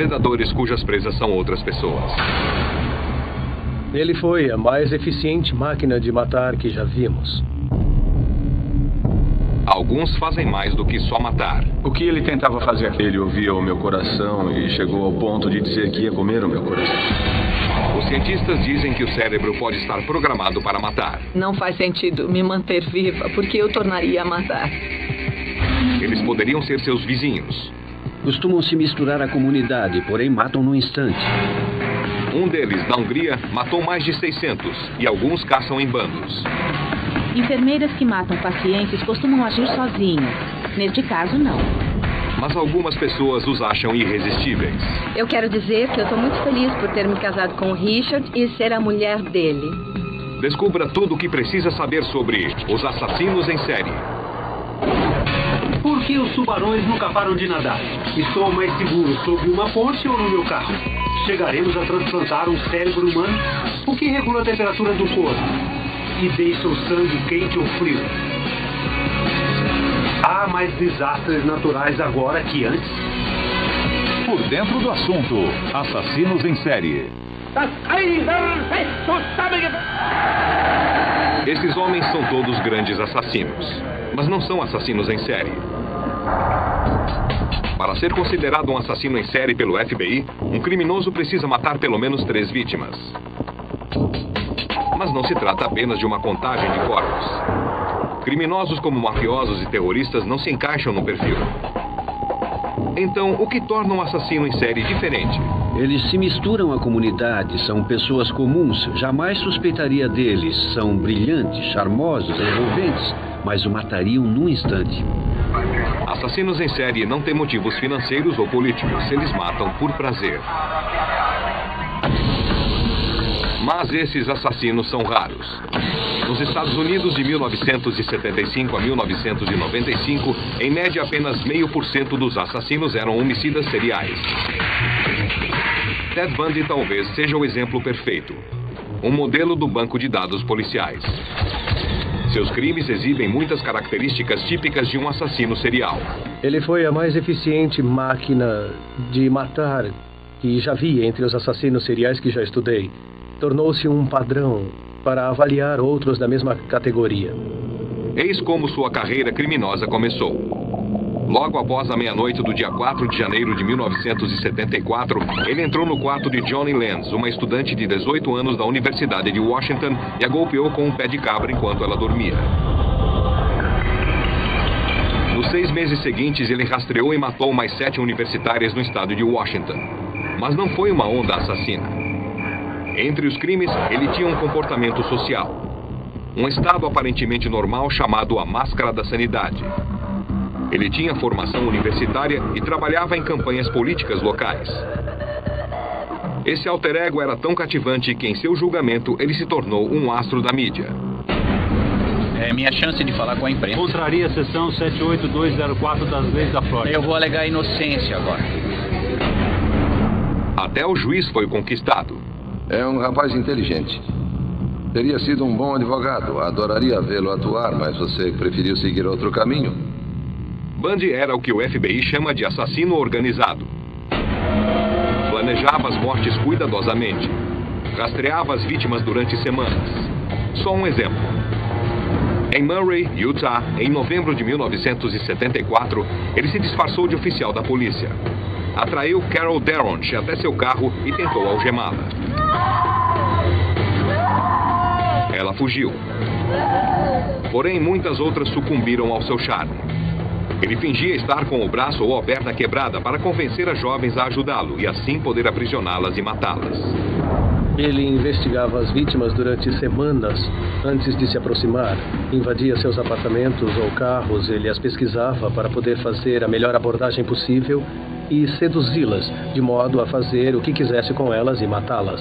predadores cujas presas são outras pessoas. Ele foi a mais eficiente máquina de matar que já vimos. Alguns fazem mais do que só matar. O que ele tentava fazer? Ele ouvia o meu coração e chegou ao ponto de dizer que ia comer o meu coração. Os cientistas dizem que o cérebro pode estar programado para matar. Não faz sentido me manter viva, porque eu tornaria a matar. Eles poderiam ser seus vizinhos. Costumam se misturar à comunidade, porém matam num instante. Um deles, da Hungria, matou mais de 600 e alguns caçam em bandos. Enfermeiras que matam pacientes costumam agir sozinhas. Neste caso, não. Mas algumas pessoas os acham irresistíveis. Eu quero dizer que eu estou muito feliz por ter me casado com o Richard e ser a mulher dele. Descubra tudo o que precisa saber sobre os assassinos em série. Por que os tubarões nunca param de nadar? Estou mais seguro sob uma ponte ou no meu carro? Chegaremos a transplantar um cérebro humano? O que regula a temperatura do corpo? E deixa o sangue quente ou frio? Há mais desastres naturais agora que antes? Por dentro do assunto, assassinos em série. Esses homens são todos grandes assassinos, mas não são assassinos em série. Para ser considerado um assassino em série pelo FBI, um criminoso precisa matar pelo menos 3 vítimas. Mas não se trata apenas de uma contagem de corpos. Criminosos como mafiosos e terroristas não se encaixam no perfil. Então, o que torna um assassino em série diferente? Eles se misturam à comunidade, são pessoas comuns, jamais suspeitaria deles. São brilhantes, charmosos, envolventes, mas o matariam num instante. Assassinos em série não têm motivos financeiros ou políticos, eles matam por prazer. Mas esses assassinos são raros. Nos Estados Unidos, de 1975 a 1995, em média apenas 0,5% dos assassinos eram homicidas seriais. Ted Bundy talvez seja o exemplo perfeito. Um modelo do banco de dados policiais. Seus crimes exibem muitas características típicas de um assassino serial. Ele foi a mais eficiente máquina de matar que já vi entre os assassinos seriais que já estudei. Tornou-se um padrão para avaliar outros da mesma categoria. Eis como sua carreira criminosa começou. Logo após a meia-noite do dia 4 de janeiro de 1974, ele entrou no quarto de Johnny Lenz, uma estudante de 18 anos da Universidade de Washington, e a golpeou com um pé de cabra enquanto ela dormia. Nos 6 meses seguintes, ele rastreou e matou mais 7 universitárias no estado de Washington. Mas não foi uma onda assassina. Entre os crimes, ele tinha um comportamento social. Um estado aparentemente normal chamado a máscara da sanidade. Ele tinha formação universitária e trabalhava em campanhas políticas locais. Esse alter ego era tão cativante que, em seu julgamento, ele se tornou um astro da mídia. É minha chance de falar com a imprensa. Contraria a seção 78204 das leis da Flórida. Eu vou alegar inocência agora. Até o juiz foi conquistado. É um rapaz inteligente. Teria sido um bom advogado. Adoraria vê-lo atuar, mas você preferiu seguir outro caminho. Bundy era o que o FBI chama de assassino organizado. Planejava as mortes cuidadosamente. Rastreava as vítimas durante semanas. Só um exemplo. Em Murray, Utah, em novembro de 1974, ele se disfarçou de oficial da polícia. Atraiu Carol Darronch até seu carro e tentou algemá-la. Ela fugiu. Porém, muitas outras sucumbiram ao seu charme. Ele fingia estar com o braço ou a perna quebrada para convencer as jovens a ajudá-lo e assim poder aprisioná-las e matá-las. Ele investigava as vítimas durante semanas antes de se aproximar. Invadia seus apartamentos ou carros, ele as pesquisava para poder fazer a melhor abordagem possível e seduzi-las, de modo a fazer o que quisesse com elas e matá-las.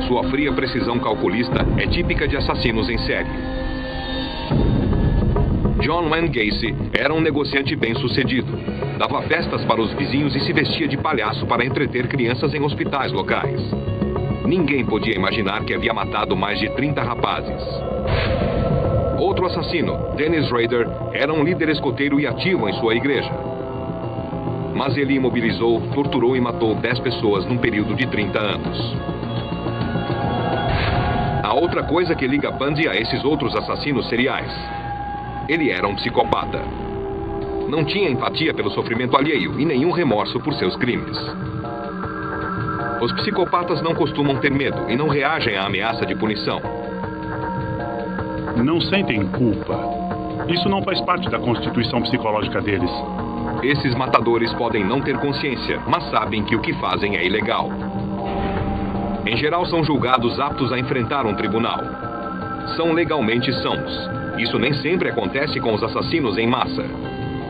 Sua fria precisão calculista é típica de assassinos em série. John Wayne Gacy era um negociante bem-sucedido. Dava festas para os vizinhos e se vestia de palhaço para entreter crianças em hospitais locais. Ninguém podia imaginar que havia matado mais de 30 rapazes. Outro assassino, Dennis Rader, era um líder escoteiro e ativo em sua igreja. mas ele imobilizou, torturou e matou 10 pessoas num período de 30 anos. Há outra coisa que liga Bundy a esses outros assassinos seriais. Ele era um psicopata. Não tinha empatia pelo sofrimento alheio e nenhum remorso por seus crimes. Os psicopatas não costumam ter medo e não reagem à ameaça de punição. Não sentem culpa. Isso não faz parte da constituição psicológica deles. Esses matadores podem não ter consciência, mas sabem que o que fazem é ilegal. Em geral, são julgados aptos a enfrentar um tribunal. São legalmente sãos. Isso nem sempre acontece com os assassinos em massa.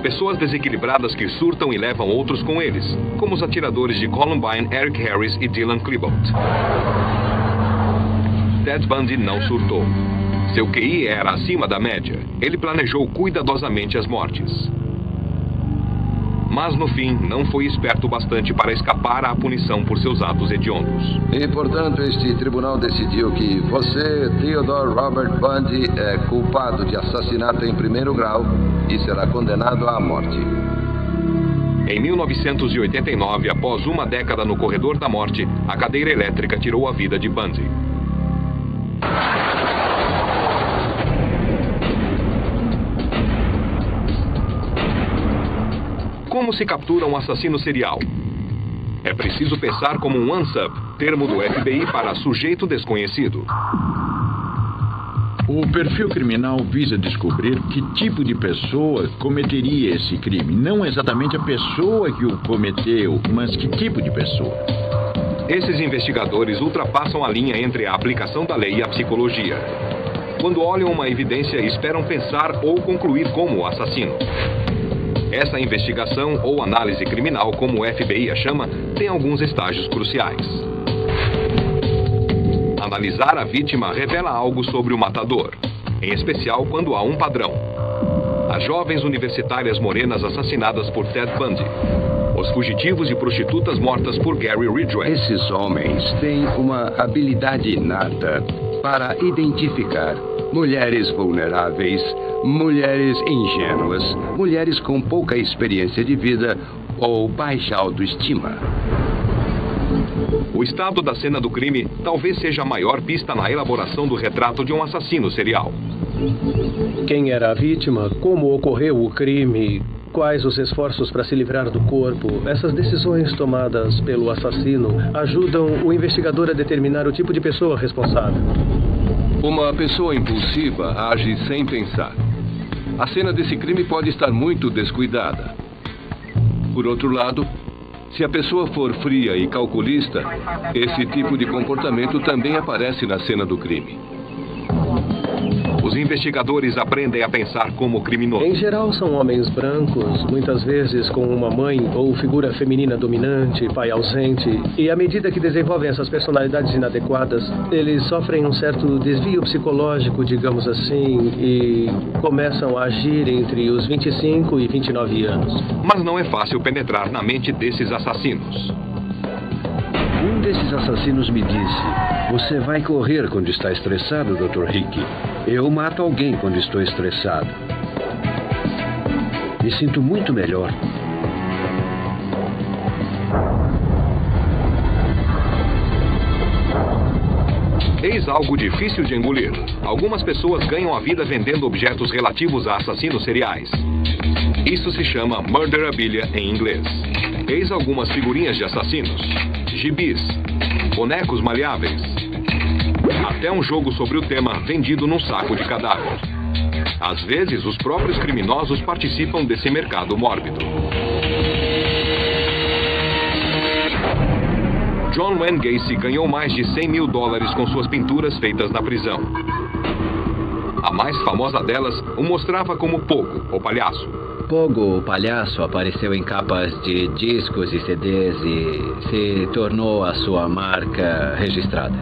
Pessoas desequilibradas que surtam e levam outros com eles, como os atiradores de Columbine, Eric Harris e Dylan Klebold. Ted Bundy não surtou. Seu QI era acima da média. Ele planejou cuidadosamente as mortes. Mas, no fim, não foi esperto bastante para escapar à punição por seus atos hediondos. E, portanto, este tribunal decidiu que você, Theodore Robert Bundy, é culpado de assassinato em primeiro grau e será condenado à morte. Em 1989, após uma década no corredor da morte, a cadeira elétrica tirou a vida de Bundy. Como se captura um assassino serial? É preciso pensar como um one-sub, termo do FBI para sujeito desconhecido. O perfil criminal visa descobrir que tipo de pessoa cometeria esse crime. Não exatamente a pessoa que o cometeu, mas que tipo de pessoa. Esses investigadores ultrapassam a linha entre a aplicação da lei e a psicologia. Quando olham uma evidência, esperam pensar ou concluir como o assassino. Essa investigação, ou análise criminal, como o FBI a chama, tem alguns estágios cruciais. Analisar a vítima revela algo sobre o matador, em especial quando há um padrão. As jovens universitárias morenas assassinadas por Ted Bundy. Os fugitivos e prostitutas mortas por Gary Ridgway. Esses homens têm uma habilidade inata para identificar mulheres vulneráveis, mulheres ingênuas, mulheres com pouca experiência de vida ou baixa autoestima. O estado da cena do crime talvez seja a maior pista na elaboração do retrato de um assassino serial. Quem era a vítima? Como ocorreu o crime? Quais os esforços para se livrar do corpo? Essas decisões tomadas pelo assassino ajudam o investigador a determinar o tipo de pessoa responsável. Uma pessoa impulsiva age sem pensar. A cena desse crime pode estar muito descuidada. Por outro lado, se a pessoa for fria e calculista, esse tipo de comportamento também aparece na cena do crime. Os investigadores aprendem a pensar como criminoso. Em geral, são homens brancos, muitas vezes com uma mãe ou figura feminina dominante, pai ausente. E à medida que desenvolvem essas personalidades inadequadas, eles sofrem um certo desvio psicológico, digamos assim, e começam a agir entre os 25 e 29 anos. Mas não é fácil penetrar na mente desses assassinos. Um desses assassinos me disse: "Você vai correr quando está estressado, Dr. Hickey. Eu mato alguém quando estou estressado. Me sinto muito melhor." Eis algo difícil de engolir. Algumas pessoas ganham a vida vendendo objetos relativos a assassinos seriais. Isso se chama murderabilia em inglês. Eis algumas figurinhas de assassinos, gibis, bonecos maleáveis, até um jogo sobre o tema vendido num saco de cadáver. Às vezes, os próprios criminosos participam desse mercado mórbido. John Wayne Gacy ganhou mais de $100 mil com suas pinturas feitas na prisão. A mais famosa delas o mostrava como Pogo, o palhaço. Pogo, o palhaço, apareceu em capas de discos e CDs e se tornou a sua marca registrada.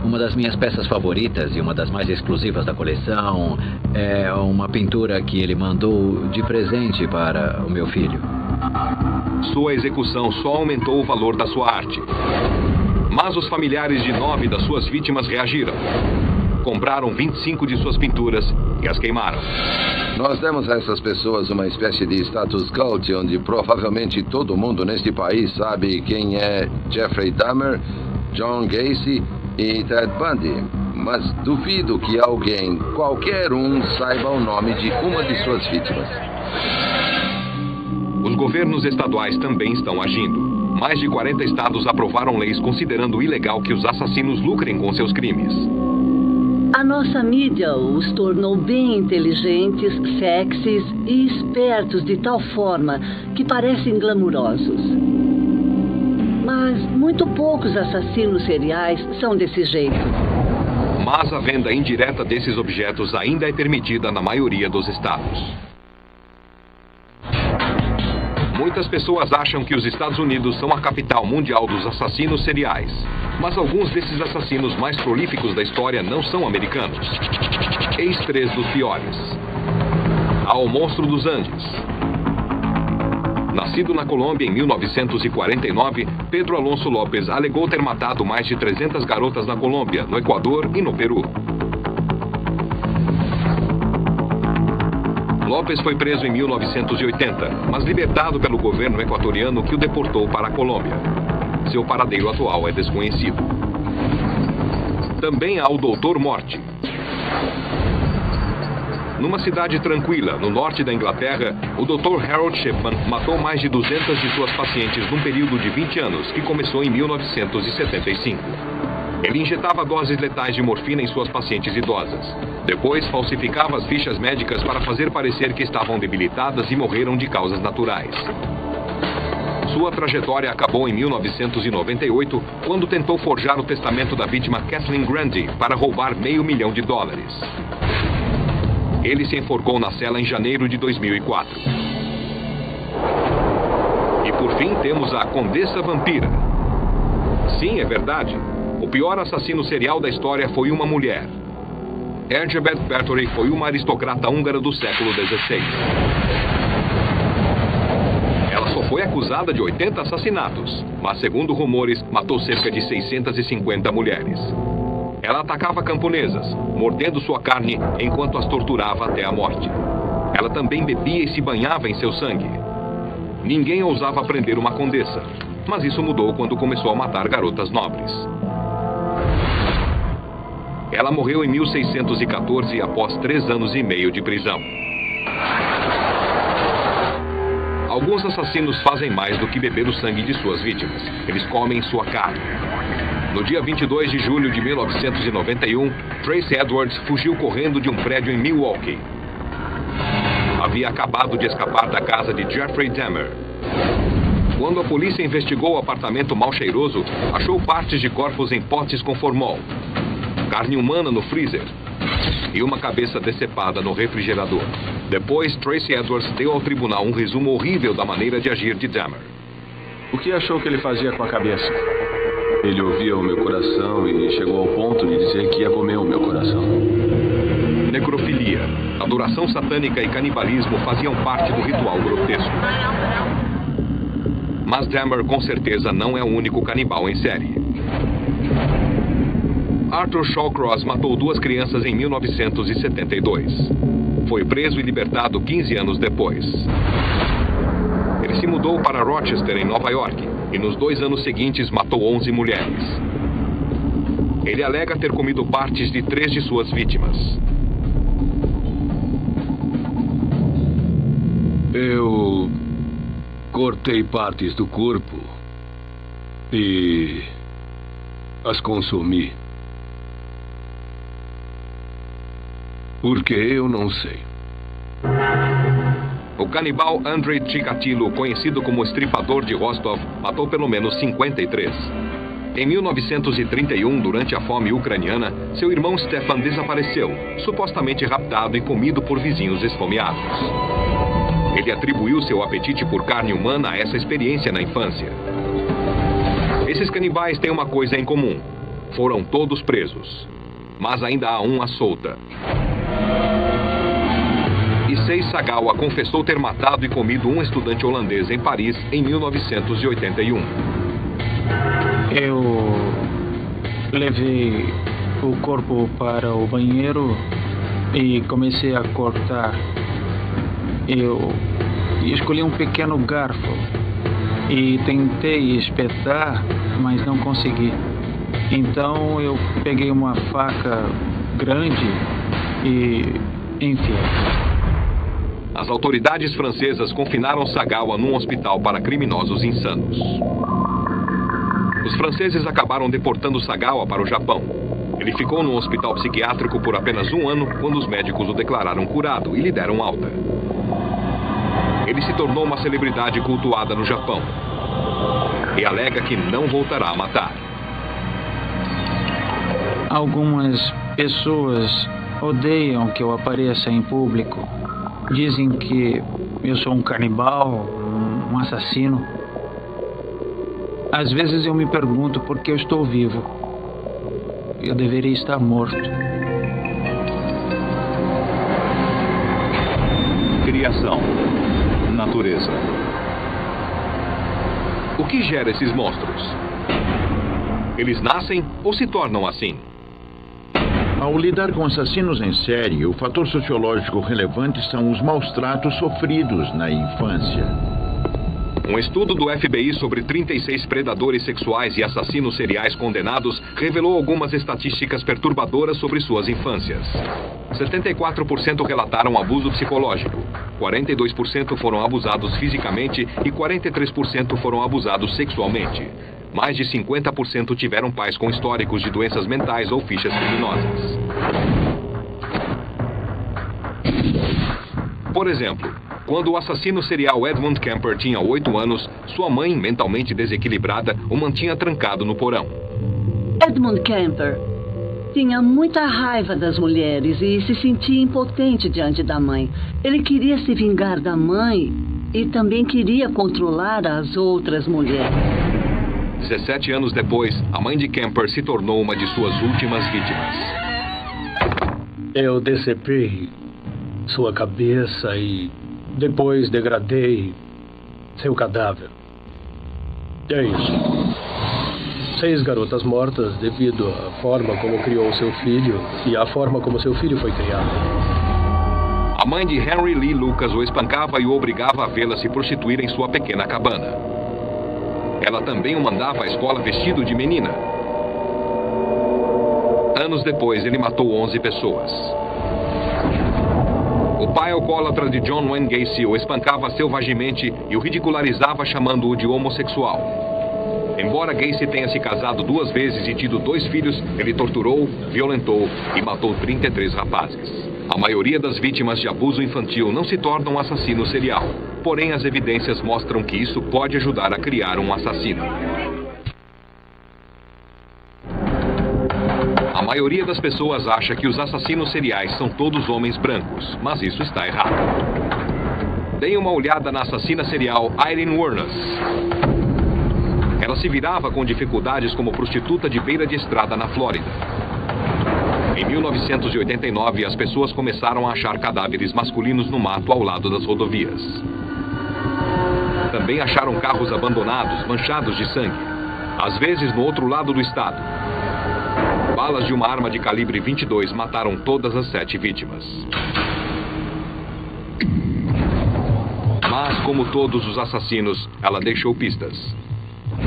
Uma das minhas peças favoritas e uma das mais exclusivas da coleção é uma pintura que ele mandou de presente para o meu filho. Sua execução só aumentou o valor da sua arte. Mas os familiares de 9 das suas vítimas reagiram. compraram 25 de suas pinturas e as queimaram. Nós demos a essas pessoas uma espécie de status cult, onde provavelmente todo mundo neste país sabe quem é Jeffrey Dahmer, John Gacy e Ted Bundy. Mas duvido que alguém, qualquer um, saiba o nome de uma de suas vítimas. Os governos estaduais também estão agindo. Mais de 40 estados aprovaram leis considerando ilegal que os assassinos lucrem com seus crimes. A nossa mídia os tornou bem inteligentes, sexys e espertos de tal forma que parecem glamurosos. Mas muito poucos assassinos seriais são desse jeito. Mas a venda indireta desses objetos ainda é permitida na maioria dos estados. Muitas pessoas acham que os Estados Unidos são a capital mundial dos assassinos seriais. Mas alguns desses assassinos mais prolíficos da história não são americanos. Eis 3 dos piores. Há o Monstro dos Andes. Nascido na Colômbia em 1949, Pedro Alonso López alegou ter matado mais de 300 garotas na Colômbia, no Equador e no Peru. López foi preso em 1980, mas libertado pelo governo equatoriano que o deportou para a Colômbia. Seu paradeiro atual é desconhecido. Também há o Doutor Morte. Numa cidade tranquila, no norte da Inglaterra, o Dr. Harold Shipman matou mais de 200 de suas pacientes num período de 20 anos, que começou em 1975. Ele injetava doses letais de morfina em suas pacientes idosas. Depois, falsificava as fichas médicas para fazer parecer que estavam debilitadas e morreram de causas naturais. Sua trajetória acabou em 1998, quando tentou forjar o testamento da vítima Kathleen Grandi para roubar $500 mil. Ele se enforcou na cela em janeiro de 2004. E por fim temos a Condessa Vampira. Sim, é verdade. O pior assassino serial da história foi uma mulher. Erzsébet Báthory foi uma aristocrata húngara do século XVI. Ela só foi acusada de 80 assassinatos, mas segundo rumores, matou cerca de 650 mulheres. Ela atacava camponesas, mordendo sua carne enquanto as torturava até a morte. Ela também bebia e se banhava em seu sangue. Ninguém ousava prender uma condessa, mas isso mudou quando começou a matar garotas nobres. Ela morreu em 1614 após 3 anos e meio de prisão. Alguns assassinos fazem mais do que beber o sangue de suas vítimas. Eles comem sua carne. No dia 22 de julho de 1991, Tracy Edwards fugiu correndo de um prédio em Milwaukee. Havia acabado de escapar da casa de Jeffrey Dahmer. Quando a polícia investigou o apartamento mal cheiroso, achou partes de corpos em potes com formol, carne humana no freezer e uma cabeça decepada no refrigerador. Depois, Tracy Edwards deu ao tribunal um resumo horrível da maneira de agir de Dahmer. O que achou que ele fazia com a cabeça? Ele ouvia o meu coração e chegou ao ponto de dizer que ia comer o meu coração. Necrofilia, adoração satânica e canibalismo faziam parte do ritual grotesco. Mas Dahmer com certeza não é o único canibal em série. Arthur Shawcross matou 2 crianças em 1972. Foi preso e libertado 15 anos depois. Ele se mudou para Rochester, em Nova York, e nos 2 anos seguintes matou 11 mulheres. Ele alega ter comido partes de 3 de suas vítimas. Eu cortei partes do corpo e as consumi. Por que eu não sei. O canibal Andrei Chikatilo, conhecido como Estripador de Rostov, matou pelo menos 53. Em 1931, durante a fome ucraniana, seu irmão Stefan desapareceu, supostamente raptado e comido por vizinhos esfomeados. Ele atribuiu seu apetite por carne humana a essa experiência na infância. Esses canibais têm uma coisa em comum. Foram todos presos. Mas ainda há um à solta. Issei Sagawa confessou ter matado e comido um estudante holandês em Paris em 1981. Eu levei o corpo para o banheiro e comecei a cortar. Eu escolhi um pequeno garfo e tentei espetar, mas não consegui. Então eu peguei uma faca grande e enfiei. As autoridades francesas confinaram Sagawa num hospital para criminosos insanos. Os franceses acabaram deportando Sagawa para o Japão. Ele ficou num hospital psiquiátrico por apenas 1 ano, quando os médicos o declararam curado e lhe deram alta. Ele se tornou uma celebridade cultuada no Japão e alega que não voltará a matar. Algumas pessoas odeiam que eu apareça em público. Dizem que eu sou um canibal, um assassino. Às vezes eu me pergunto por que eu estou vivo. Eu deveria estar morto. Criação. Natureza. O que gera esses monstros? Eles nascem ou se tornam assim? Ao lidar com assassinos em série, o fator sociológico relevante são os maus tratos sofridos na infância. Um estudo do FBI sobre 36 predadores sexuais e assassinos seriais condenados revelou algumas estatísticas perturbadoras sobre suas infâncias. 74% relataram abuso psicológico, 42% foram abusados fisicamente e 43% foram abusados sexualmente. Mais de 50% tiveram pais com históricos de doenças mentais ou fichas criminosas. Por exemplo, quando o assassino serial Edmund Kemper tinha 8 anos, sua mãe, mentalmente desequilibrada, o mantinha trancado no porão. Edmund Kemper tinha muita raiva das mulheres e se sentia impotente diante da mãe. Ele queria se vingar da mãe e também queria controlar as outras mulheres. 17 anos depois, a mãe de Kemper se tornou uma de suas últimas vítimas. Eu decepei sua cabeça e depois degradei seu cadáver. É isso. 6 garotas mortas devido à forma como criou seu filho e à forma como seu filho foi criado. A mãe de Henry Lee Lucas o espancava e o obrigava a vê-la se prostituir em sua pequena cabana. Ela também o mandava à escola vestido de menina. Anos depois, ele matou 11 pessoas. O pai alcoólatra de John Wayne Gacy o espancava selvagemente e o ridicularizava chamando-o de homossexual. Embora Gacy tenha se casado 2 vezes e tido 2 filhos, ele torturou, violentou e matou 33 rapazes. A maioria das vítimas de abuso infantil não se tornam um assassino serial. Porém, as evidências mostram que isso pode ajudar a criar um assassino. A maioria das pessoas acha que os assassinos seriais são todos homens brancos, mas isso está errado. Deem uma olhada na assassina serial Aileen Wuornos. Ela se virava com dificuldades como prostituta de beira de estrada na Flórida. Em 1989, as pessoas começaram a achar cadáveres masculinos no mato ao lado das rodovias. Também acharam carros abandonados, manchados de sangue, às vezes no outro lado do estado. Balas de uma arma de calibre 22 mataram todas as 7 vítimas. Mas, como todos os assassinos, ela deixou pistas.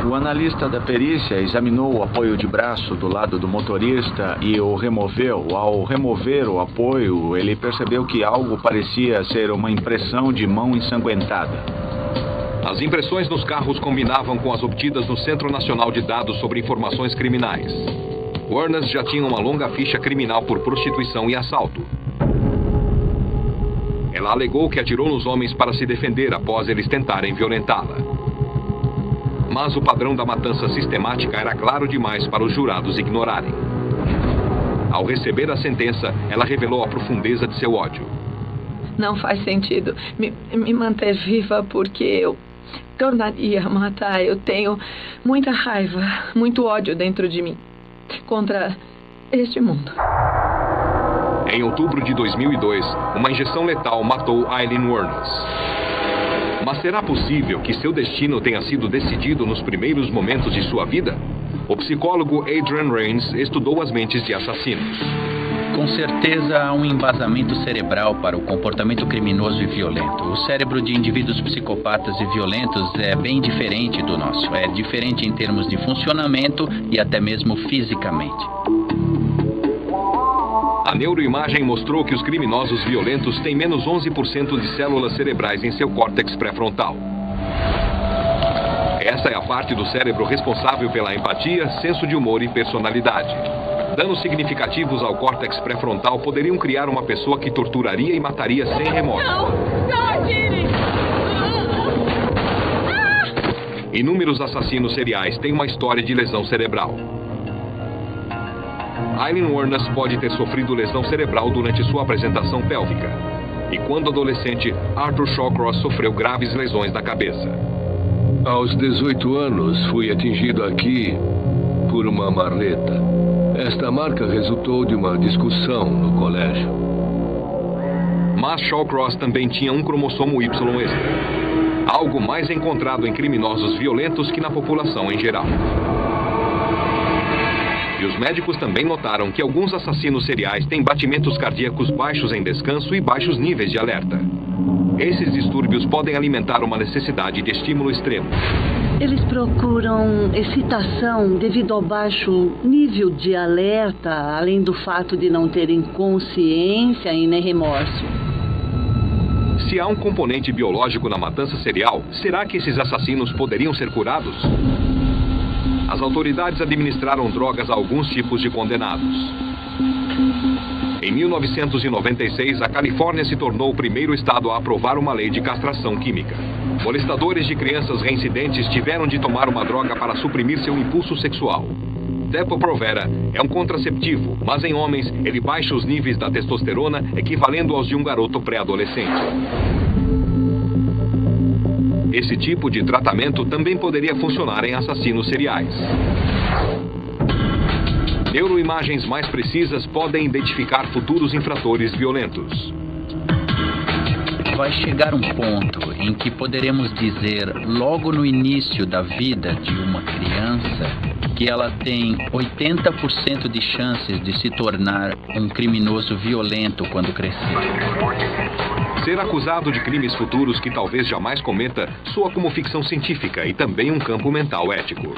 O analista da perícia examinou o apoio de braço do lado do motorista e o removeu. Ao remover o apoio, ele percebeu que algo parecia ser uma impressão de mão ensanguentada. As impressões nos carros combinavam com as obtidas no Centro Nacional de Dados sobre Informações Criminais. Wuornos já tinha uma longa ficha criminal por prostituição e assalto. Ela alegou que atirou nos homens para se defender após eles tentarem violentá-la. Mas o padrão da matança sistemática era claro demais para os jurados ignorarem. Ao receber a sentença, ela revelou a profundeza de seu ódio. Não faz sentido me manter viva porque eu tornaria a matar. Eu tenho muita raiva, muito ódio dentro de mim contra este mundo. Em outubro de 2002, uma injeção letal matou Aileen Wuornos. Mas será possível que seu destino tenha sido decidido nos primeiros momentos de sua vida? O psicólogo Adrian Rains estudou as mentes de assassinos. Com certeza há um embasamento cerebral para o comportamento criminoso e violento. O cérebro de indivíduos psicopatas e violentos é bem diferente do nosso. É diferente em termos de funcionamento e até mesmo fisicamente. A neuroimagem mostrou que os criminosos violentos têm menos 11% de células cerebrais em seu córtex pré-frontal. Essa é a parte do cérebro responsável pela empatia, senso de humor e personalidade. Danos significativos ao córtex pré-frontal poderiam criar uma pessoa que torturaria e mataria sem remorso. Não atire! Inúmeros assassinos seriais têm uma história de lesão cerebral. Aileen Wuornos pode ter sofrido lesão cerebral durante sua apresentação pélvica. E quando adolescente, Arthur Shawcross sofreu graves lesões na cabeça. Aos 18 anos, fui atingido aqui por uma marreta. Esta marca resultou de uma discussão no colégio. Mas Shawcross também tinha um cromossomo Y extra. Algo mais encontrado em criminosos violentos que na população em geral. E os médicos também notaram que alguns assassinos seriais têm batimentos cardíacos baixos em descanso e baixos níveis de alerta. Esses distúrbios podem alimentar uma necessidade de estímulo extremo. Eles procuram excitação devido ao baixo nível de alerta, além do fato de não terem consciência e nem remorso. Se há um componente biológico na matança serial, será que esses assassinos poderiam ser curados? As autoridades administraram drogas a alguns tipos de condenados. Em 1996, a Califórnia se tornou o primeiro estado a aprovar uma lei de castração química. Molestadores de crianças reincidentes tiveram de tomar uma droga para suprimir seu impulso sexual. Depo-Provera é um contraceptivo, mas em homens ele baixa os níveis da testosterona, equivalendo aos de um garoto pré-adolescente. Esse tipo de tratamento também poderia funcionar em assassinos seriais. Neuroimagens mais precisas podem identificar futuros infratores violentos. Vai chegar um ponto em que poderemos dizer, logo no início da vida de uma criança, que ela tem 80% de chances de se tornar um criminoso violento quando crescer. Ser acusado de crimes futuros que talvez jamais cometa soa como ficção científica e também um campo mental ético.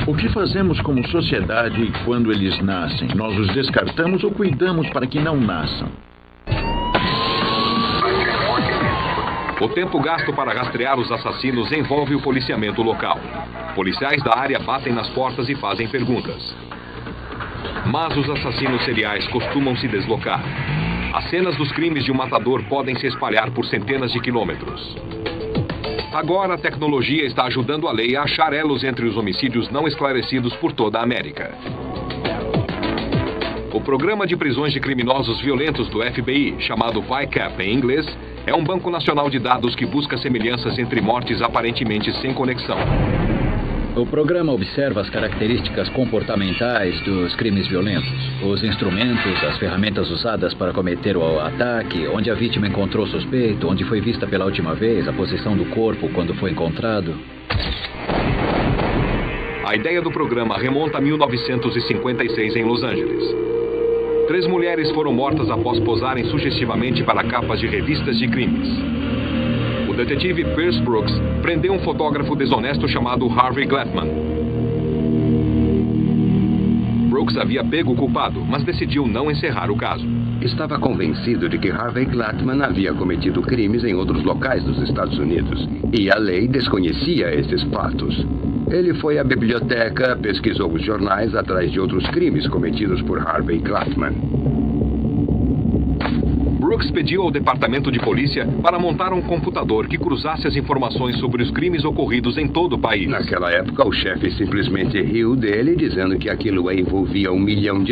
O que fazemos como sociedade quando eles nascem? Nós os descartamos ou cuidamos para que não nasçam? O tempo gasto para rastrear os assassinos envolve o policiamento local. Policiais da área batem nas portas e fazem perguntas. Mas os assassinos seriais costumam se deslocar. As cenas dos crimes de um matador podem se espalhar por centenas de quilômetros. Agora a tecnologia está ajudando a lei a achar elos entre os homicídios não esclarecidos por toda a América. O programa de prisões de criminosos violentos do FBI, chamado VICAP em inglês, é um banco nacional de dados que busca semelhanças entre mortes aparentemente sem conexão. O programa observa as características comportamentais dos crimes violentos, os instrumentos, as ferramentas usadas para cometer o ataque, onde a vítima encontrou o suspeito, onde foi vista pela última vez, a posição do corpo quando foi encontrado. A ideia do programa remonta a 1956 em Los Angeles. 3 mulheres foram mortas após posarem sugestivamente para capas de revistas de crimes. O detetive Pierce Brooks prendeu um fotógrafo desonesto chamado Harvey Glattman. Brooks havia pego o culpado, mas decidiu não encerrar o caso. Estava convencido de que Harvey Glattman havia cometido crimes em outros locais dos Estados Unidos, e a lei desconhecia esses fatos. Ele foi à biblioteca, pesquisou os jornais atrás de outros crimes cometidos por Harvey Glattman. Brooks pediu ao departamento de polícia para montar um computador que cruzasse as informações sobre os crimes ocorridos em todo o país. Naquela época, o chefe simplesmente riu dele, dizendo que aquilo envolvia $1 milhão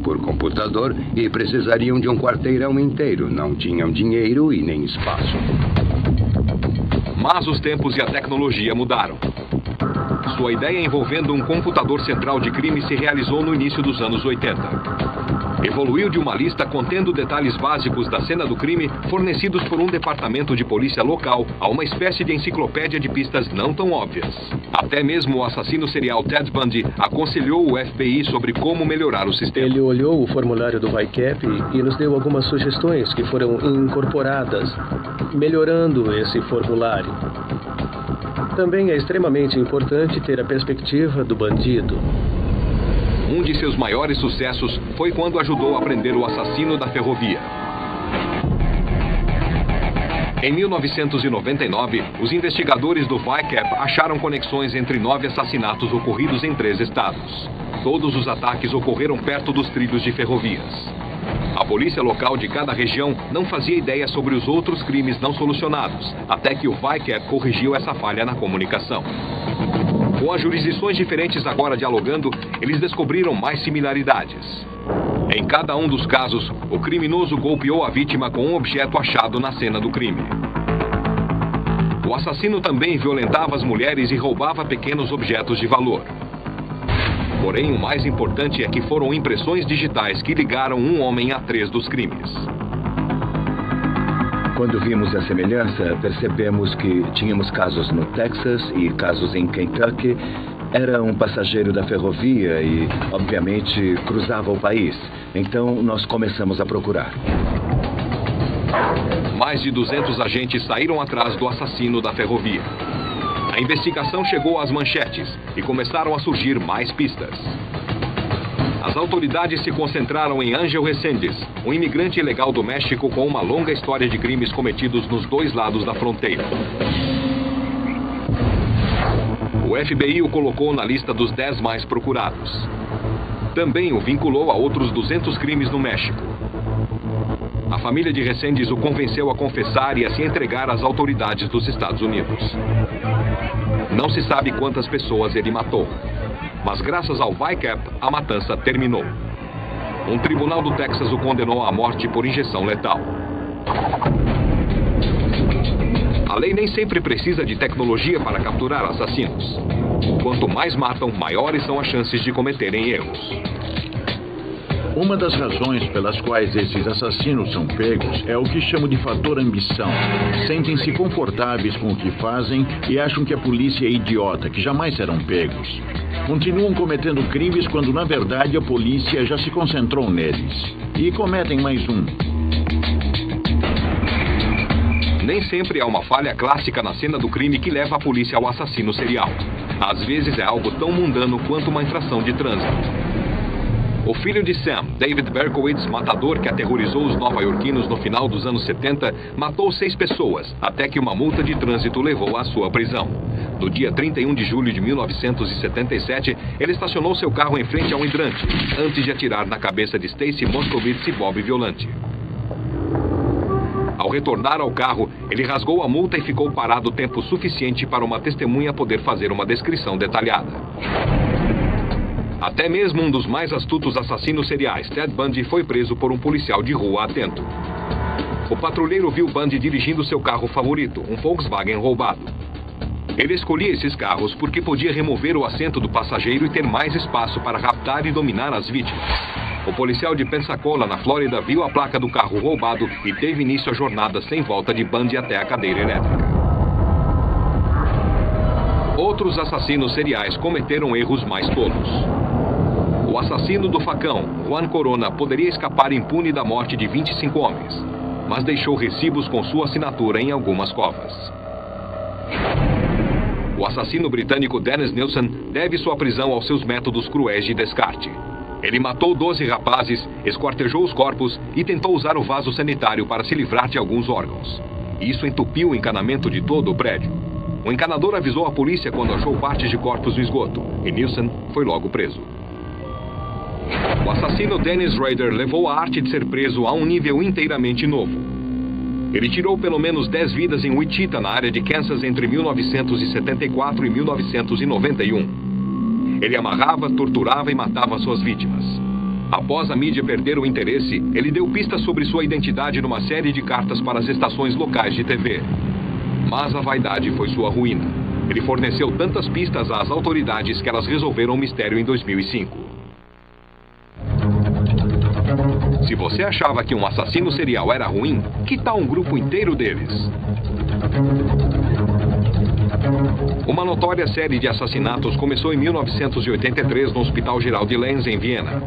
por computador e precisariam de um quarteirão inteiro. Não tinham dinheiro e nem espaço. Mas os tempos e a tecnologia mudaram. Sua ideia envolvendo um computador central de crime se realizou no início dos anos 80. Evoluiu de uma lista contendo detalhes básicos da cena do crime fornecidos por um departamento de polícia local a uma espécie de enciclopédia de pistas não tão óbvias. Até mesmo o assassino serial Ted Bundy aconselhou o FBI sobre como melhorar o sistema. Ele olhou o formulário do VICAP e nos deu algumas sugestões que foram incorporadas, melhorando esse formulário. Também é extremamente importante ter a perspectiva do bandido. Um de seus maiores sucessos foi quando ajudou a prender o assassino da ferrovia. Em 1999, os investigadores do VICAP acharam conexões entre 9 assassinatos ocorridos em 3 estados. Todos os ataques ocorreram perto dos trilhos de ferrovias. A polícia local de cada região não fazia ideia sobre os outros crimes não solucionados, até que o VICAP corrigiu essa falha na comunicação. Com as jurisdições diferentes agora dialogando, eles descobriram mais similaridades. Em cada um dos casos, o criminoso golpeou a vítima com um objeto achado na cena do crime. O assassino também violentava as mulheres e roubava pequenos objetos de valor. Porém, o mais importante é que foram impressões digitais que ligaram um homem a 3 dos crimes. Quando vimos a semelhança, percebemos que tínhamos casos no Texas e casos em Kentucky. Era um passageiro da ferrovia e, obviamente, cruzava o país. Então, nós começamos a procurar. Mais de 200 agentes saíram atrás do assassino da ferrovia. A investigação chegou às manchetes e começaram a surgir mais pistas. As autoridades se concentraram em Ángel Reséndiz, um imigrante ilegal do México com uma longa história de crimes cometidos nos 2 lados da fronteira. O FBI o colocou na lista dos 10 mais procurados. Também o vinculou a outros 200 crimes no México. A família de Reséndiz o convenceu a confessar e a se entregar às autoridades dos Estados Unidos. Não se sabe quantas pessoas ele matou, mas graças ao VICAP, a matança terminou. Um tribunal do Texas o condenou à morte por injeção letal. A lei nem sempre precisa de tecnologia para capturar assassinos. Quanto mais matam, maiores são as chances de cometerem erros. Uma das razões pelas quais esses assassinos são pegos é o que chamo de fator ambição. Sentem-se confortáveis com o que fazem e acham que a polícia é idiota, que jamais serão pegos. Continuam cometendo crimes quando, na verdade, a polícia já se concentrou neles. E cometem mais um. Nem sempre há uma falha clássica na cena do crime que leva a polícia ao assassino serial. Às vezes é algo tão mundano quanto uma infração de trânsito. O filho de Sam, David Berkowitz, matador que aterrorizou os nova-iorquinos no final dos anos 70, matou 6 pessoas, até que uma multa de trânsito levou à sua prisão. No dia 31 de julho de 1977, ele estacionou seu carro em frente a um hidrante, antes de atirar na cabeça de Stacy Moskowitz e Bob Violante. Ao retornar ao carro, ele rasgou a multa e ficou parado tempo suficiente para uma testemunha poder fazer uma descrição detalhada. Até mesmo um dos mais astutos assassinos seriais, Ted Bundy, foi preso por um policial de rua atento. O patrulheiro viu Bundy dirigindo seu carro favorito, um Volkswagen roubado. Ele escolhia esses carros porque podia remover o assento do passageiro e ter mais espaço para raptar e dominar as vítimas. O policial de Pensacola, na Flórida, viu a placa do carro roubado e teve início a jornada sem volta de Bundy até a cadeira elétrica. Outros assassinos seriais cometeram erros mais tolos. O assassino do facão, Juan Corona, poderia escapar impune da morte de 25 homens, mas deixou recibos com sua assinatura em algumas covas. O assassino britânico Dennis Nilsen deve sua prisão aos seus métodos cruéis de descarte. Ele matou 12 rapazes, esquartejou os corpos e tentou usar o vaso sanitário para se livrar de alguns órgãos. Isso entupiu o encanamento de todo o prédio. O encanador avisou a polícia quando achou partes de corpos no esgoto, e Nilsen foi logo preso. O assassino Dennis Rader levou a arte de ser preso a um nível inteiramente novo. Ele tirou pelo menos 10 vidas em Wichita, na área de Kansas, entre 1974 e 1991. Ele amarrava, torturava e matava suas vítimas. Após a mídia perder o interesse, ele deu pistas sobre sua identidade numa série de cartas para as estações locais de TV. Mas a vaidade foi sua ruína. Ele forneceu tantas pistas às autoridades que elas resolveram o mistério em 2005. Se você achava que um assassino serial era ruim, que tal um grupo inteiro deles? Uma notória série de assassinatos começou em 1983 no Hospital Geral de Lenz, em Viena.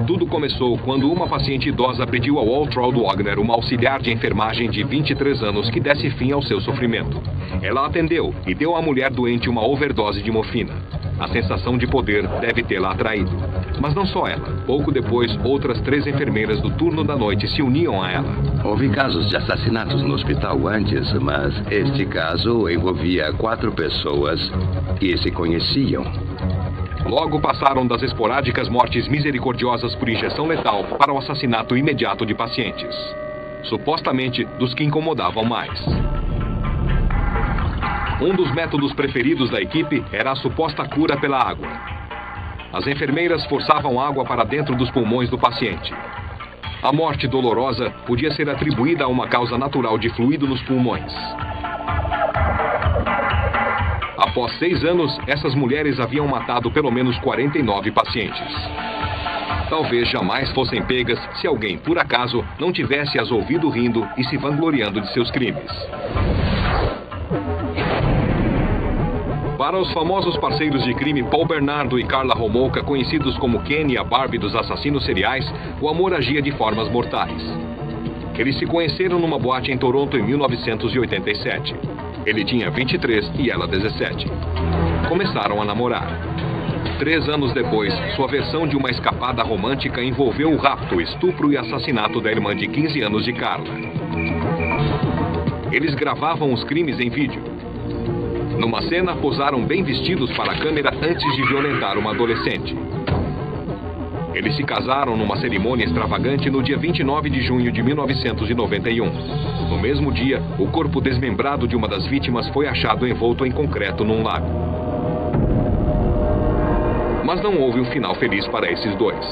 Tudo começou quando uma paciente idosa pediu ao Waltraud Wagner, uma auxiliar de enfermagem de 23 anos, que desse fim ao seu sofrimento. Ela atendeu e deu à mulher doente uma overdose de morfina. A sensação de poder deve tê-la atraído. Mas não só ela. Pouco depois, outras 3 enfermeiras do turno da noite se uniam a ela. Houve casos de assassinatos no hospital antes, mas este caso envolvia 4 pessoas que se conheciam. Logo passaram das esporádicas mortes misericordiosas por injeção letal para o assassinato imediato de pacientes. Supostamente dos que incomodavam mais. Um dos métodos preferidos da equipe era a suposta cura pela água. As enfermeiras forçavam água para dentro dos pulmões do paciente. A morte dolorosa podia ser atribuída a uma causa natural de fluido nos pulmões. Após 6 anos, essas mulheres haviam matado pelo menos 49 pacientes. Talvez jamais fossem pegas se alguém, por acaso, não tivesse as ouvido rindo e se vangloriando de seus crimes. Para os famosos parceiros de crime Paul Bernardo e Carla Homolka, conhecidos como Ken e a Barbie dos assassinos seriais, o amor agia de formas mortais. Eles se conheceram numa boate em Toronto em 1987. Ele tinha 23 e ela 17. Começaram a namorar. 3 anos depois, sua versão de uma escapada romântica envolveu o rapto, estupro e assassinato da irmã de 15 anos de Carla. Eles gravavam os crimes em vídeo. Numa cena, posaram bem vestidos para a câmera antes de violentar uma adolescente. Eles se casaram numa cerimônia extravagante no dia 29 de junho de 1991. No mesmo dia, o corpo desmembrado de uma das vítimas foi achado envolto em concreto num lago. Mas não houve um final feliz para esses dois.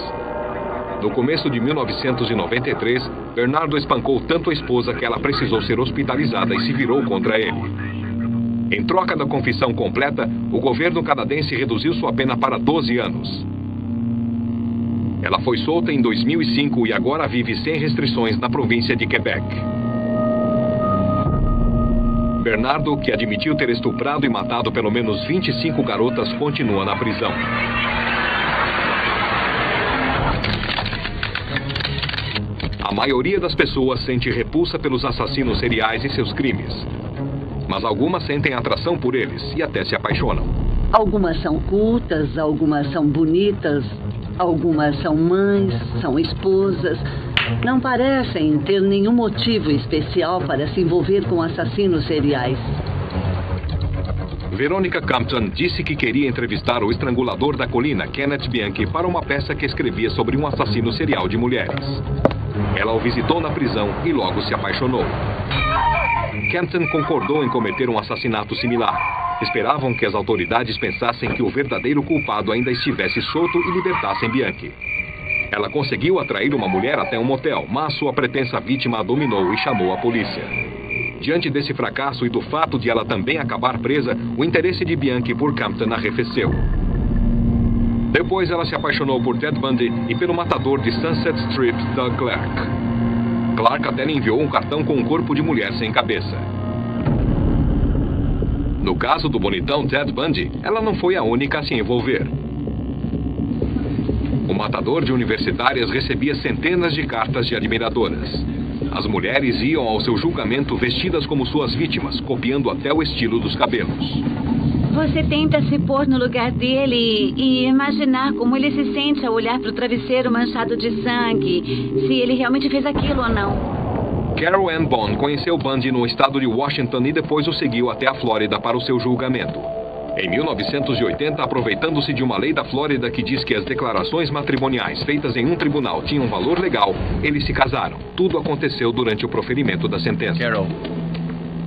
No começo de 1993, Bernardo espancou tanto a esposa que ela precisou ser hospitalizada e se virou contra ele. Em troca da confissão completa, o governo canadense reduziu sua pena para 12 anos. Ela foi solta em 2005 e agora vive sem restrições na província de Quebec. Bernardo, que admitiu ter estuprado e matado pelo menos 25 garotas, continua na prisão. A maioria das pessoas sente repulsa pelos assassinos seriais e seus crimes. Mas algumas sentem atração por eles e até se apaixonam. Algumas são cultas, algumas são bonitas, algumas são mães, são esposas. Não parecem ter nenhum motivo especial para se envolver com assassinos seriais. Veronica Campton disse que queria entrevistar o estrangulador da colina, Kenneth Bianchi, para uma peça que escrevia sobre um assassino serial de mulheres. Ela o visitou na prisão e logo se apaixonou. Campton concordou em cometer um assassinato similar. Esperavam que as autoridades pensassem que o verdadeiro culpado ainda estivesse solto e libertassem Bianchi. Ela conseguiu atrair uma mulher até um motel, mas sua pretensa vítima a dominou e chamou a polícia. Diante desse fracasso e do fato de ela também acabar presa, o interesse de Bianchi por Campton arrefeceu. Depois ela se apaixonou por Ted Bundy e pelo matador de Sunset Strip, Doug Clark. Clark até lhe enviou um cartão com um corpo de mulher sem cabeça. No caso do bonitão Ted Bundy, ela não foi a única a se envolver. O matador de universitárias recebia centenas de cartas de admiradoras. As mulheres iam ao seu julgamento vestidas como suas vítimas, copiando até o estilo dos cabelos. Você tenta se pôr no lugar dele e imaginar como ele se sente ao olhar para o travesseiro manchado de sangue, se ele realmente fez aquilo ou não. Carol Ann Bond conheceu Bundy no estado de Washington e depois o seguiu até a Flórida para o seu julgamento. Em 1980, aproveitando-se de uma lei da Flórida que diz que as declarações matrimoniais feitas em um tribunal tinham valor legal, eles se casaram. Tudo aconteceu durante o proferimento da sentença. Carol,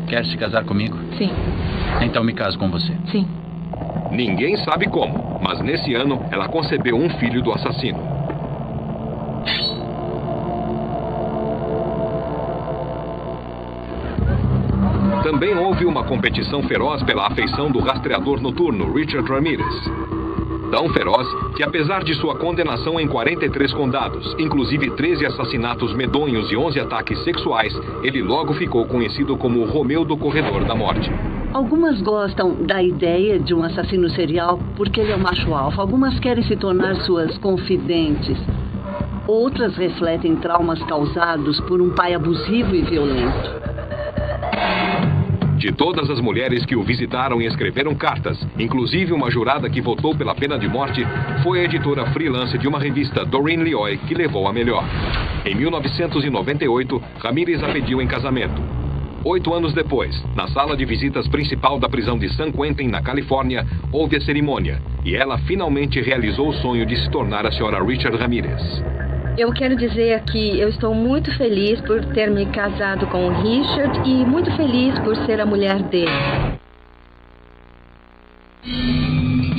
quer se casar comigo? Sim. Então me caso com você. Sim. Ninguém sabe como, mas nesse ano ela concebeu um filho do assassino. Também houve uma competição feroz pela afeição do rastreador noturno Richard Ramirez. Tão feroz que, apesar de sua condenação em 43 condados, inclusive 13 assassinatos medonhos e 11 ataques sexuais, ele logo ficou conhecido como o Romeu do Corredor da Morte. Algumas gostam da ideia de um assassino serial porque ele é um macho alfa. Algumas querem se tornar suas confidentes. Outras refletem traumas causados por um pai abusivo e violento. De todas as mulheres que o visitaram e escreveram cartas, inclusive uma jurada que votou pela pena de morte, foi a editora freelance de uma revista, Doreen Lioy, que levou a melhor. Em 1998, Ramírez a pediu em casamento. 8 anos depois, na sala de visitas principal da prisão de San Quentin, na Califórnia, houve a cerimônia, e ela finalmente realizou o sonho de se tornar a senhora Richard Ramírez. Eu quero dizer que eu estou muito feliz por ter me casado com o Richard e muito feliz por ser a mulher dele.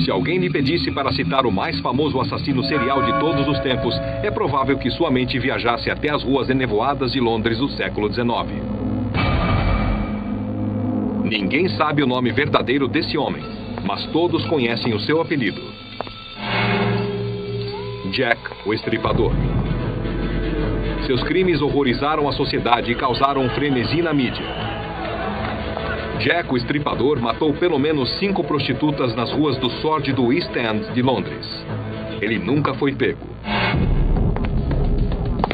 Se alguém lhe pedisse para citar o mais famoso assassino serial de todos os tempos, é provável que sua mente viajasse até as ruas enevoadas de Londres do século XIX. Ninguém sabe o nome verdadeiro desse homem, mas todos conhecem o seu apelido: Jack, o Estripador. Seus crimes horrorizaram a sociedade e causaram um frenesi na mídia. Jack, o Estripador, matou pelo menos 5 prostitutas nas ruas do sórdido East End de Londres. Ele nunca foi pego.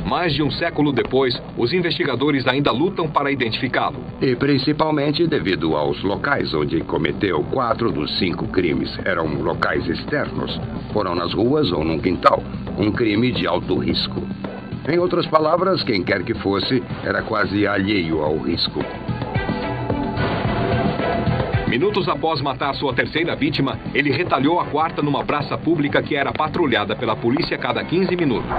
Mais de um século depois, os investigadores ainda lutam para identificá-lo. E principalmente devido aos locais onde cometeu 4 dos 5 crimes. Eram locais externos. Foram nas ruas ou num quintal. Um crime de alto risco. Em outras palavras, quem quer que fosse, era quase alheio ao risco. Minutos após matar sua terceira vítima, ele retalhou a quarta numa praça pública que era patrulhada pela polícia a cada 15 minutos.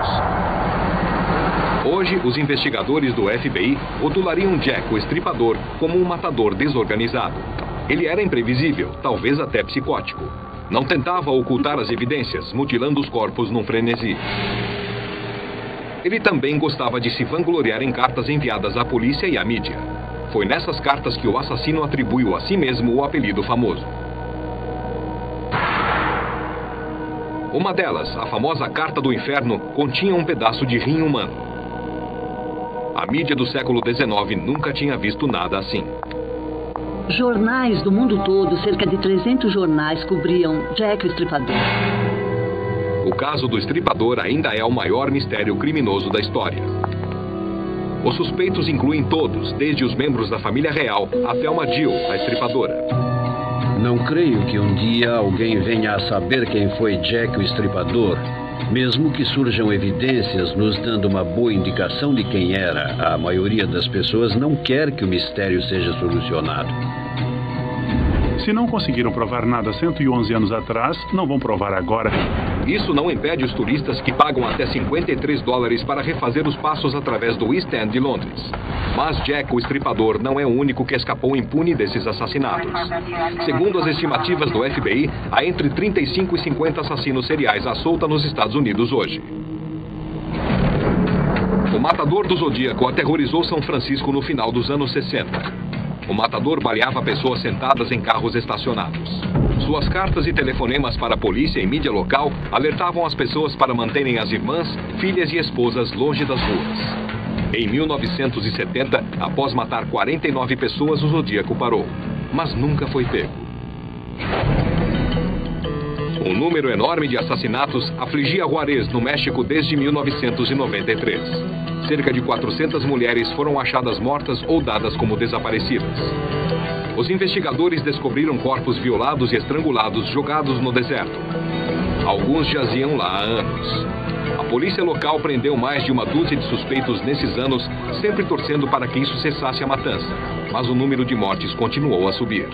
Hoje, os investigadores do FBI rotulariam Jack, o Estripador, como um matador desorganizado. Ele era imprevisível, talvez até psicótico. Não tentava ocultar as evidências, mutilando os corpos num frenesi. Ele também gostava de se vangloriar em cartas enviadas à polícia e à mídia. Foi nessas cartas que o assassino atribuiu a si mesmo o apelido famoso. Uma delas, a famosa Carta do Inferno, continha um pedaço de rim humano. A mídia do século XIX nunca tinha visto nada assim. Jornais do mundo todo, cerca de 300 jornais, cobriam Jack o Estripador. O caso do Estripador ainda é o maior mistério criminoso da história. Os suspeitos incluem todos, desde os membros da família real até uma Jill, a estripadora. Não creio que um dia alguém venha a saber quem foi Jack o Estripador, mesmo que surjam evidências nos dando uma boa indicação de quem era. A maioria das pessoas não quer que o mistério seja solucionado. Se não conseguiram provar nada 111 anos atrás, não vão provar agora. Isso não impede os turistas que pagam até $53 para refazer os passos através do East End de Londres. Mas Jack, o Estripador, não é o único que escapou impune desses assassinatos. Segundo as estimativas do FBI, há entre 35 e 50 assassinos seriais à solta nos Estados Unidos hoje. O matador do Zodíaco aterrorizou São Francisco no final dos anos 60. O matador baleava pessoas sentadas em carros estacionados. Suas cartas e telefonemas para a polícia e mídia local alertavam as pessoas para manterem as irmãs, filhas e esposas longe das ruas. Em 1970, após matar 49 pessoas, o Zodíaco parou, mas nunca foi pego. Um número enorme de assassinatos afligia Juárez, no México, desde 1993. Cerca de 400 mulheres foram achadas mortas ou dadas como desaparecidas. Os investigadores descobriram corpos violados e estrangulados jogados no deserto. Alguns jaziam lá há anos. A polícia local prendeu mais de uma dúzia de suspeitos nesses anos, sempre torcendo para que isso cessasse a matança. Mas o número de mortes continuou a subir.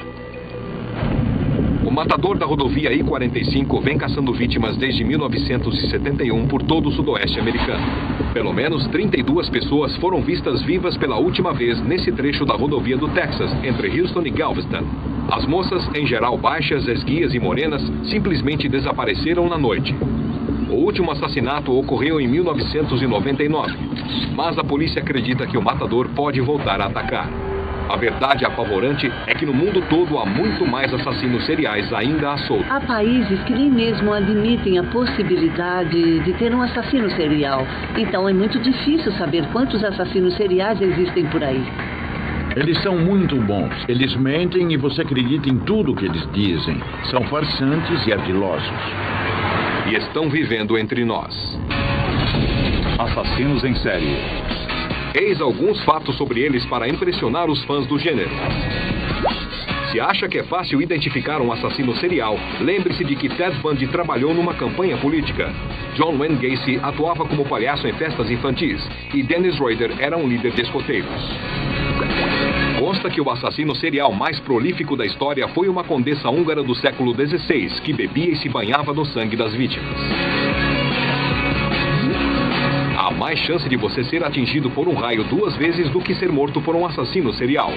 O matador da rodovia I-45 vem caçando vítimas desde 1971 por todo o sudoeste americano. Pelo menos 32 pessoas foram vistas vivas pela última vez nesse trecho da rodovia do Texas, entre Houston e Galveston. As moças, em geral baixas, esguias e morenas, simplesmente desapareceram na noite. O último assassinato ocorreu em 1999, mas a polícia acredita que o matador pode voltar a atacar. A verdade apavorante é que no mundo todo há muito mais assassinos seriais ainda à solta. Há países que nem mesmo admitem a possibilidade de ter um assassino serial. Então é muito difícil saber quantos assassinos seriais existem por aí. Eles são muito bons. Eles mentem e você acredita em tudo que eles dizem. São farsantes e ardilosos. E estão vivendo entre nós. Assassinos em série. Eis alguns fatos sobre eles para impressionar os fãs do gênero. Se acha que é fácil identificar um assassino serial, lembre-se de que Ted Bundy trabalhou numa campanha política. John Wayne Gacy atuava como palhaço em festas infantis e Dennis Rader era um líder de escoteiros. Consta que o assassino serial mais prolífico da história foi uma condessa húngara do século XVI, que bebia e se banhava no sangue das vítimas. Há mais chance de você ser atingido por um raio 2 vezes do que ser morto por um assassino serial.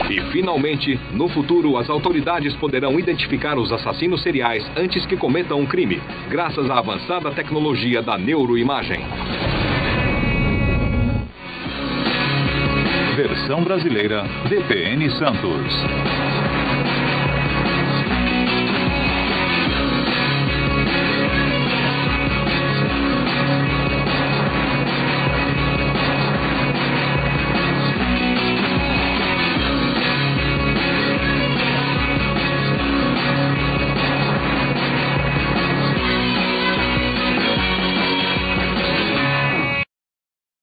E, finalmente, no futuro, as autoridades poderão identificar os assassinos seriais antes que cometam um crime, graças à avançada tecnologia da neuroimagem. Versão brasileira, VPN Santos.